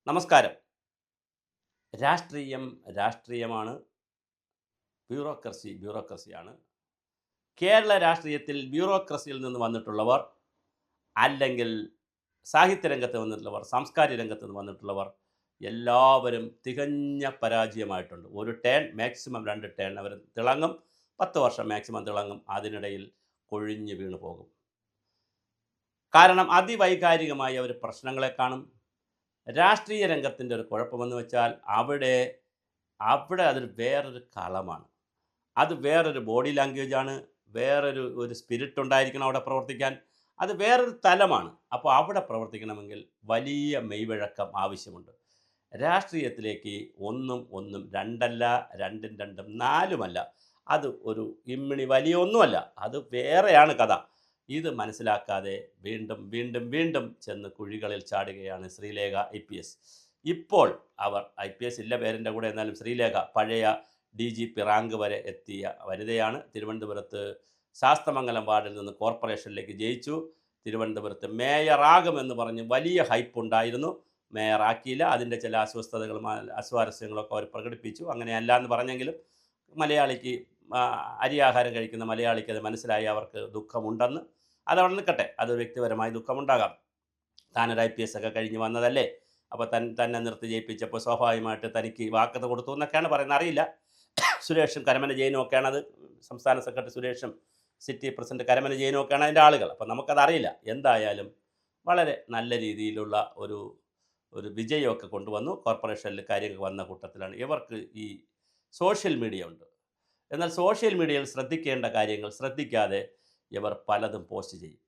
നമസ്കാരം. രാഷ്ട്രീയം രാഷ്ട്രീയമാണ്, ബ്യൂറോക്രസിയാണ്. കേരള രാഷ്ട്രീയത്തിൽ ബ്യൂറോക്രസിയിൽ നിന്ന് വന്നിട്ടുള്ളവർ, അല്ലെങ്കിൽ സാഹിത്യരംഗത്ത് വന്നിട്ടുള്ളവർ, സാംസ്കാരിക രംഗത്ത് നിന്ന് വന്നിട്ടുള്ളവർ എല്ലാവരും തികഞ്ഞ പരാജയമായിട്ടുണ്ട്. ഒരു ടേൺ, മാക്സിമം 2 ടേൺ അവർ തിളങ്ങും. 10 വർഷം മാക്സിമം തിളങ്ങും. അതിനിടയിൽ കൊഴിഞ്ഞു വീണു പോകും. കാരണം അതിവൈകാരികമായി അവർ പ്രശ്നങ്ങളെ കാണും. രാഷ്ട്രീയ രംഗത്തിൻ്റെ ഒരു കുഴപ്പമെന്ന് വെച്ചാൽ അവിടെ അതൊരു വേറൊരു കളമാണ്. അത് വേറൊരു ബോഡി ലാംഗ്വേജാണ്. വേറൊരു സ്പിരിറ്റ് ഉണ്ടായിരിക്കണം അവിടെ പ്രവർത്തിക്കാൻ. അത് വേറൊരു തലമാണ്. അപ്പോൾ അവിടെ പ്രവർത്തിക്കണമെങ്കിൽ വലിയ മെയ്വഴക്കം ആവശ്യമുണ്ട്. രാഷ്ട്രീയത്തിലേക്ക് ഒന്നും രണ്ടല്ല, രണ്ടും രണ്ടും നാലുമല്ല, അത് ഒരു ഇമ്മിണി വലിയൊന്നുമല്ല, അത് വേറെയാണ് കഥ. ഇത് മനസ്സിലാക്കാതെ വീണ്ടും വീണ്ടും വീണ്ടും ചെന്ന് കുഴികളിൽ ചാടുകയാണ് ശ്രീലേഖ IPS. ഇപ്പോൾ അവർ IPS ഇല്ല പേരിൻ്റെ കൂടെ, എന്നാലും ശ്രീലേഖ പഴയ DGP റാങ്ക് വരെ എത്തിയ വനിതയാണ്. തിരുവനന്തപുരത്ത് ശാസ്തമംഗലം വാർഡിൽ നിന്ന് കോർപ്പറേഷനിലേക്ക് ജയിച്ചു. തിരുവനന്തപുരത്ത് മേയറാകുമെന്ന് പറഞ്ഞ് വലിയ ഹൈപ്പ് ഉണ്ടായിരുന്നു. മേയറാക്കിയില്ല. അതിൻ്റെ ചില അസ്വസ്ഥതകളും അസ്വാരസ്യങ്ങളൊക്കെ അവർ പ്രകടിപ്പിച്ചു. അങ്ങനെയല്ല എന്ന് പറഞ്ഞെങ്കിലും മലയാളിക്ക്, അരിയാഹാരം കഴിക്കുന്ന മലയാളിക്ക് അത് മനസ്സിലായി, അവർക്ക് ദുഃഖമുണ്ടെന്ന്. അതവിടെ നിൽക്കട്ടെ, അതൊരു വ്യക്തിപരമായി ദുഃഖമുണ്ടാകാം. താനൊരു IPS ഒക്കെ കഴിഞ്ഞ് വന്നതല്ലേ, അപ്പോൾ തന്നെ നിർത്തി ജയിപ്പിച്ചപ്പോൾ സ്വാഭാവികമായിട്ട് തനിക്ക് വാക്കത്ത് കൊടുത്തു എന്നൊക്കെയാണ് പറയുന്നത്. അറിയില്ല. സുരേഷും കരമന ജെയിനും ഒക്കെയാണ് അത്. സംസ്ഥാന സെക്രട്ടറി സുരേഷും സിറ്റി പ്രസിഡന്റ് കരമന ജെയിനും ഒക്കെയാണ് അതിൻ്റെ ആളുകൾ. അപ്പോൾ നമുക്കതറിയില്ല. എന്തായാലും വളരെ നല്ല രീതിയിലുള്ള ഒരു വിജയമൊക്കെ കൊണ്ടുവന്നു. കോർപ്പറേഷനിൽ കാര്യങ്ങൾ വന്ന കൂട്ടത്തിലാണ്. ഇവർക്ക് ഈ സോഷ്യൽ മീഡിയ ഉണ്ട്. എന്നാൽ സോഷ്യൽ മീഡിയയിൽ ശ്രദ്ധിക്കേണ്ട കാര്യങ്ങൾ ശ്രദ്ധിക്കാതെ ഇവർ പലതും പോസ്റ്റ് ചെയ്യും.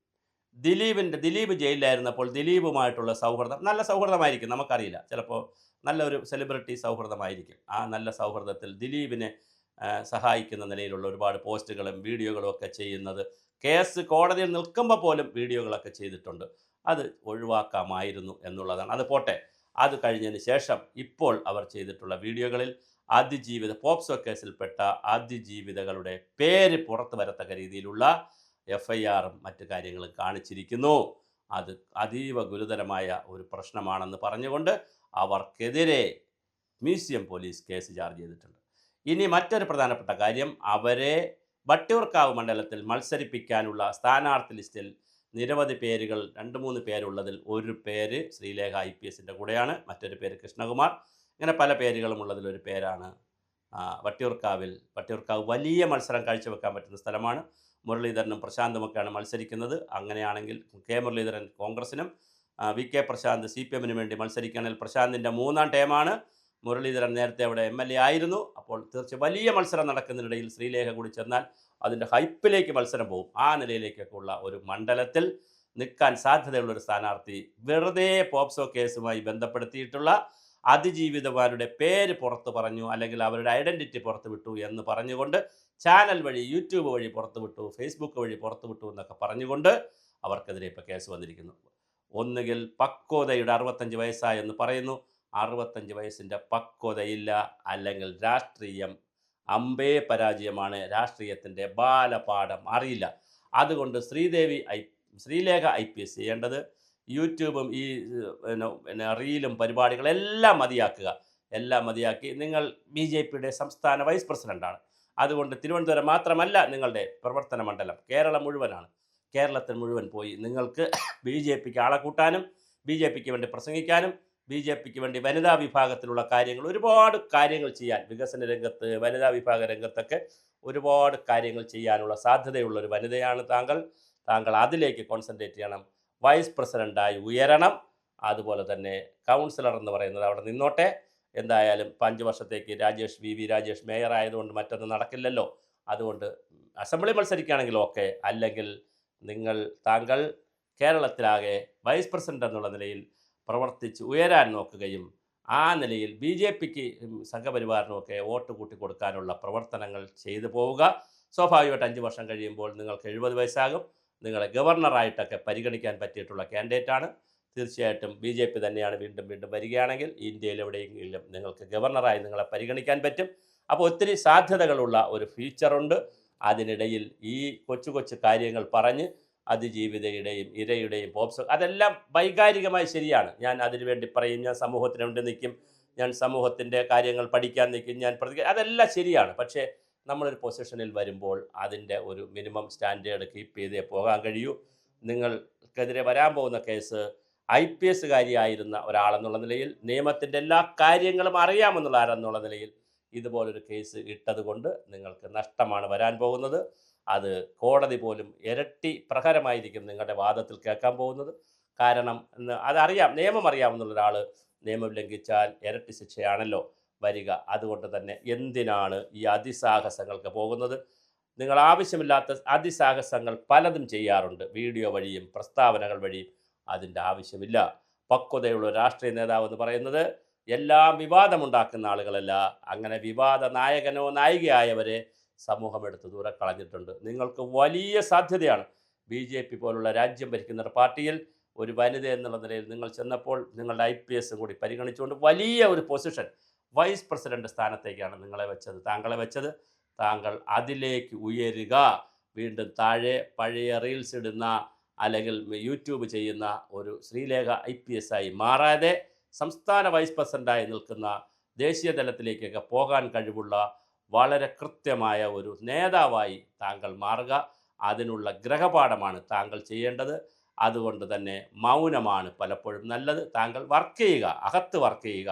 ദിലീപ് ജയിലിലായിരുന്നപ്പോൾ ദിലീപുമായിട്ടുള്ള സൗഹൃദം നല്ല സൗഹൃദമായിരിക്കും, നമുക്കറിയില്ല. ചിലപ്പോൾ നല്ലൊരു സെലിബ്രിറ്റി സൗഹൃദമായിരിക്കും. ആ നല്ല സൗഹൃദത്തിൽ ദിലീപിനെ സഹായിക്കുന്ന നിലയിലുള്ള ഒരുപാട് പോസ്റ്റുകളും വീഡിയോകളും ഒക്കെ ചെയ്യുന്നത്, കേസ് കോടതിയിൽ നിൽക്കുമ്പോൾ പോലും വീഡിയോകളൊക്കെ ചെയ്തിട്ടുണ്ട്. അത് ഒഴിവാക്കാമായിരുന്നു എന്നുള്ളതാണ്. അത് പോട്ടെ. അത് കഴിഞ്ഞതിന് ശേഷം ഇപ്പോൾ അവർ ചെയ്തിട്ടുള്ള വീഡിയോകളിൽ പോക്സോ കേസിൽപ്പെട്ട അതിജീവിതകളുടെ പേര് പുറത്തു വരത്തക്ക രീതിയിലുള്ള FIRും മറ്റു കാര്യങ്ങളും കാണിച്ചിരിക്കുന്നു. അത് അതീവ ഗുരുതരമായ ഒരു പ്രശ്നമാണെന്ന് പറഞ്ഞുകൊണ്ട് അവർക്കെതിരെ മ്യൂസിയം പോലീസ് കേസ് ചാർജ് ചെയ്തിട്ടുണ്ട്. ഇനി മറ്റൊരു പ്രധാനപ്പെട്ട കാര്യം, അവരെ വട്ടിയൂർക്കാവ് മണ്ഡലത്തിൽ മത്സരിപ്പിക്കാനുള്ള സ്ഥാനാർത്ഥി ലിസ്റ്റിൽ നിരവധി പേരുകൾ, 2-3 പേരുള്ളതിൽ ഒരു പേര് ശ്രീലേഖ IPSൻ്റെ കൂടെയാണ്. മറ്റൊരു പേര് കൃഷ്ണകുമാർ. ഇങ്ങനെ പല പേരുകളും ഉള്ളതിലൊരു പേരാണ് വട്ടിയൂർക്കാവ് വലിയ മത്സരം കാഴ്ചവെക്കാൻ പറ്റുന്ന സ്ഥലമാണ്. മുരളീധരനും പ്രശാന്തുമൊക്കെയാണ് മത്സരിക്കുന്നത്. അങ്ങനെയാണെങ്കിൽ K മുരളീധരൻ കോൺഗ്രസിനും VK പ്രശാന്ത് CPMനും വേണ്ടി മത്സരിക്കുകയാണെങ്കിൽ പ്രശാന്തിൻ്റെ 3ാം ടേമാണ്. മുരളീധരൻ നേരത്തെ അവിടെ MLA ആയിരുന്നു. അപ്പോൾ തീർച്ചയായും വലിയ മത്സരം നടക്കുന്നതിനിടയിൽ ശ്രീലേഖ കൂടി ചെന്നാൽ അതിൻ്റെ ഹൈപ്പിലേക്ക് മത്സരം പോകും. ആ നിലയിലേക്കൊക്കെ ഉള്ള ഒരു മണ്ഡലത്തിൽ നിൽക്കാൻ സാധ്യതയുള്ളൊരു സ്ഥാനാർത്ഥി വെറുതെ പോക്സോ കേസുമായി ബന്ധപ്പെടുത്തിയിട്ടുള്ള അതിജീവിതമാരുടെ പേര് പുറത്ത് പറഞ്ഞു, അല്ലെങ്കിൽ അവരുടെ ഐഡൻറ്റിറ്റി പുറത്ത് വിട്ടു എന്ന് പറഞ്ഞുകൊണ്ട് ചാനൽ വഴി, യൂട്യൂബ് വഴി പുറത്ത് വിട്ടു, ഫേസ്ബുക്ക് വഴി പുറത്ത് വിട്ടു എന്നൊക്കെ പറഞ്ഞുകൊണ്ട് അവർക്കെതിരെ ഇപ്പോൾ കേസ് വന്നിരിക്കുന്നു. ഒന്നുകിൽ പക്വതയുടെ 65 വയസ്സായെന്ന് പറയുന്നു. 65 വയസ്സിൻ്റെ പക്വതയില്ല, അല്ലെങ്കിൽ രാഷ്ട്രീയം അമ്പേ പരാജയമാണ്. രാഷ്ട്രീയത്തിൻ്റെ ബാലപാഠം അറിയില്ല. അതുകൊണ്ട് ശ്രീലേഖ IPS ചെയ്യേണ്ടത് യൂട്യൂബും ഈ റീലും പരിപാടികളെല്ലാം മതിയാക്കി നിങ്ങൾ BJPയുടെ സംസ്ഥാന വൈസ് പ്രസിഡൻ്റാണ്. അതുകൊണ്ട് തിരുവനന്തപുരം മാത്രമല്ല നിങ്ങളുടെ പ്രവർത്തന മണ്ഡലം, കേരളം മുഴുവനാണ്. കേരളത്തിൽ മുഴുവൻ പോയി നിങ്ങൾക്ക് BJPക്ക് ആളെ കൂട്ടാനും, BJPക്ക് വേണ്ടി പ്രസംഗിക്കാനും, BJPക്ക് വേണ്ടി വനിതാ വിഭാഗത്തിലുള്ള കാര്യങ്ങൾ, ഒരുപാട് കാര്യങ്ങൾ ചെയ്യാൻ, വികസന രംഗത്ത്, വനിതാ വിഭാഗ രംഗത്തൊക്കെ ഒരുപാട് കാര്യങ്ങൾ ചെയ്യാനുള്ള സാധ്യതയുള്ളൊരു വനിതയാണ് താങ്കൾ അതിലേക്ക് കോൺസെൻട്രേറ്റ് ചെയ്യണം. വൈസ് പ്രസിഡൻ്റായി ഉയരണം. അതുപോലെ തന്നെ കൗൺസിലർ എന്ന് പറയുന്നത് അവിടെ നിന്നോട്ടെ. എന്തായാലും 5 വർഷത്തേക്ക് VV രാജേഷ് മേയർ ആയതുകൊണ്ട് മറ്റൊന്നും നടക്കില്ലല്ലോ. അതുകൊണ്ട് അസംബ്ലി മത്സരിക്കുകയാണെങ്കിൽ ഓക്കെ, അല്ലെങ്കിൽ താങ്കൾ കേരളത്തിലാകെ വൈസ് പ്രസിഡന്റ് എന്നുള്ള നിലയിൽ പ്രവർത്തിച്ച് ഉയരാൻ നോക്കുകയും ആ നിലയിൽ BJPക്ക് സംഘപരിവാറിനുമൊക്കെ വോട്ട് കൂട്ടി കൊടുക്കാനുള്ള പ്രവർത്തനങ്ങൾ ചെയ്തു പോവുക. സ്വാഭാവികമായിട്ട് 5 വർഷം കഴിയുമ്പോൾ നിങ്ങൾക്ക് 70 വയസ്സാകും. നിങ്ങളെ ഗവർണറായിട്ടൊക്കെ പരിഗണിക്കാൻ പറ്റിയിട്ടുള്ള കാൻഡിഡേറ്റാണ്. തീർച്ചയായിട്ടും BJP തന്നെയാണ് വീണ്ടും വരികയാണെങ്കിൽ ഇന്ത്യയിൽ എവിടെയെങ്കിലും നിങ്ങൾക്ക് ഗവർണറായി നിങ്ങളെ പരിഗണിക്കാൻ പറ്റും. അപ്പോൾ ഒത്തിരി സാധ്യതകളുള്ള ഒരു ഫ്യൂച്ചറുണ്ട്. അതിനിടയിൽ ഈ കൊച്ചു കാര്യങ്ങൾ പറഞ്ഞ് അതിജീവിതയുടെയും ഇരയുടെയും പോപ്സോ അതെല്ലാം വൈകാരികമായി ശരിയാണ്. ഞാൻ അതിനുവേണ്ടി പറയും, ഞാൻ സമൂഹത്തിന് വേണ്ടി നിൽക്കും, ഞാൻ സമൂഹത്തിൻ്റെ കാര്യങ്ങൾ പഠിക്കാൻ നിൽക്കും, ഞാൻ അതെല്ലാം ശരിയാണ്. പക്ഷേ നമ്മളൊരു പൊസിഷനിൽ വരുമ്പോൾ അതിൻ്റെ ഒരു മിനിമം സ്റ്റാൻഡേർഡ് കീപ്പ് ചെയ്തേ പോകാൻ കഴിയൂ. നിങ്ങൾക്കെതിരെ വരാൻ പോകുന്ന കേസ് IPS കാരിയായിരുന്ന ഒരാളെന്നുള്ള നിലയിൽ, നിയമത്തിൻ്റെ എല്ലാ കാര്യങ്ങളും അറിയാമെന്നുള്ള ആരെന്നുള്ള നിലയിൽ ഇതുപോലൊരു കേസ് ഇട്ടത് കൊണ്ട് നിങ്ങൾക്ക് നഷ്ടമാണ് വരാൻ പോകുന്നത്. അത് കോടതി പോലും ഇരട്ടി പ്രഹരമായിരിക്കും നിങ്ങളുടെ വാദത്തിൽ കേൾക്കാൻ പോകുന്നത്. കാരണം അതറിയാം, നിയമം അറിയാമെന്നുള്ള ഒരാൾ നിയമം ലംഘിച്ചാൽ ഇരട്ടി ശിക്ഷയാണല്ലോ വരിക. അതുകൊണ്ട് തന്നെ എന്തിനാണ് ഈ അതിസാഹസങ്ങൾക്ക് പോകുന്നത്? നിങ്ങൾ ആവശ്യമില്ലാത്ത അതിസാഹസങ്ങൾ പലതും ചെയ്യാറുണ്ട്, വീഡിയോ വഴിയും പ്രസ്താവനകൾ വഴിയും. അതിൻ്റെ ആവശ്യമില്ല. പക്വതയുള്ള രാഷ്ട്രീയ നേതാവ് എന്ന് പറയുന്നത് എല്ലാം വിവാദമുണ്ടാക്കുന്ന ആളുകളല്ല. അങ്ങനെ വിവാദ നായകനോ നായികയായവരെ സമൂഹം എടുത്ത് ദൂരെ കളഞ്ഞിട്ടുണ്ട്. നിങ്ങൾക്ക് വലിയ സാധ്യതയാണ്. BJP പോലുള്ള രാജ്യം ഭരിക്കുന്ന ഒരു പാർട്ടിയിൽ ഒരു വനിത എന്നുള്ള നിലയിൽ നിങ്ങൾ ചെന്നപ്പോൾ നിങ്ങളുടെ IPS കൂടി പരിഗണിച്ചുകൊണ്ട് വലിയ ഒരു പൊസിഷൻ, വൈസ് പ്രസിഡന്റ് സ്ഥാനത്തേക്കാണ് താങ്കളെ വെച്ചത്. താങ്കൾ അതിലേക്ക് ഉയരുക. വീണ്ടും താഴെ പഴയ റീൽസ് ഇടുന്ന അല്ലെങ്കിൽ യൂട്യൂബ് ചെയ്യുന്ന ഒരു ശ്രീലേഖ IPS ആയി മാറാതെ സംസ്ഥാന വൈസ് പ്രസിഡൻ്റായി നിൽക്കുന്ന, ദേശീയ തലത്തിലേക്കൊക്കെ പോകാൻ കഴിവുള്ള വളരെ കൃത്യമായ ഒരു നേതാവായി താങ്കൾ മാറുക. അതിനുള്ള ഗ്രഹപാഠമാണ് താങ്കൾ ചെയ്യേണ്ടത്. അതുകൊണ്ട് തന്നെ മൗനമാണ് പലപ്പോഴും നല്ലത്. താങ്കൾ വർക്ക് ചെയ്യുക, അകത്ത് വർക്ക് ചെയ്യുക.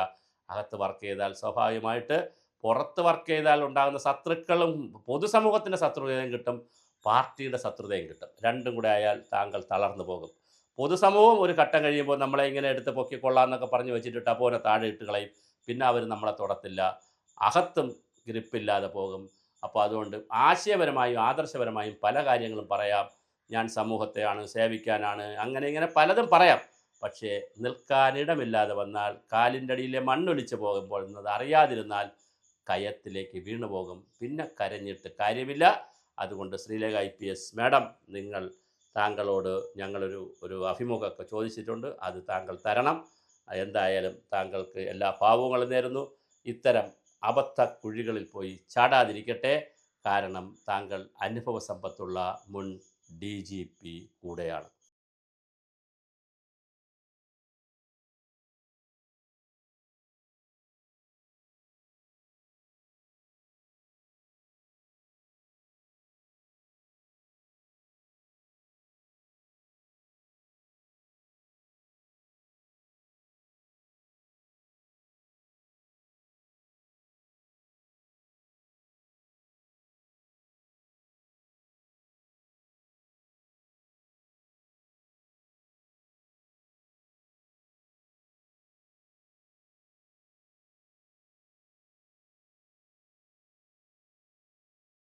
അകത്ത് വർക്ക് ചെയ്താൽ സ്വാഭാവികമായിട്ട് പുറത്ത് വർക്ക് ചെയ്താൽ ഉണ്ടാകുന്ന ശത്രുക്കളും പൊതുസമൂഹത്തിൻ്റെ ശത്രുതയും കിട്ടും, പാർട്ടിയുടെ ശത്രുതയും കിട്ടും. രണ്ടും കൂടെ ആയാൽ താങ്കൾ തളർന്നു പോകും. പൊതുസമൂഹം ഒരു ഘട്ടം കഴിയുമ്പോൾ നമ്മളെ ഇങ്ങനെ എടുത്ത് പൊക്കിക്കൊള്ളാമെന്നൊക്കെ പറഞ്ഞ് വെച്ചിട്ട് അപ്പോൾ താഴെ ഇട്ട് കളയും. പിന്നെ അവർ നമ്മളെ തൊടത്തില്ല. അകത്തും ഗ്രിപ്പില്ലാതെ പോകും. അപ്പോൾ അതുകൊണ്ട് ആശയപരമായും ആദർശപരമായും പല കാര്യങ്ങളും പറയാം. ഞാൻ സമൂഹത്തെയാണ് സേവിക്കാനാണ്, അങ്ങനെ ഇങ്ങനെ പലതും പറയാം. പക്ഷേ നിൽക്കാനിടമില്ലാതെ വന്നാൽ, കാലിൻ്റെ അടിയിലെ മണ്ണൊലിച്ച് പോകുമ്പോൾ എന്നത് അറിയാതിരുന്നാൽ കയത്തിലേക്ക് വീണു പോകും. പിന്നെ കരഞ്ഞിട്ട് കാര്യമില്ല. അതുകൊണ്ട് ശ്രീലേഖ IPS മാഡം, താങ്കളോട് ഞങ്ങളൊരു അഭിമുഖമൊക്കെ ചോദിച്ചിട്ടുണ്ട്. അത് താങ്കൾ തരണം. എന്തായാലും താങ്കൾക്ക് എല്ലാ ഭാവങ്ങളും നേരുന്നു. ഇത്തരം അബദ്ധ കുഴികളിൽ പോയി ചാടാതിരിക്കട്ടെ. കാരണം താങ്കൾ അനുഭവ സമ്പത്തുള്ള മുൻ DGP കൂടെയാണ്.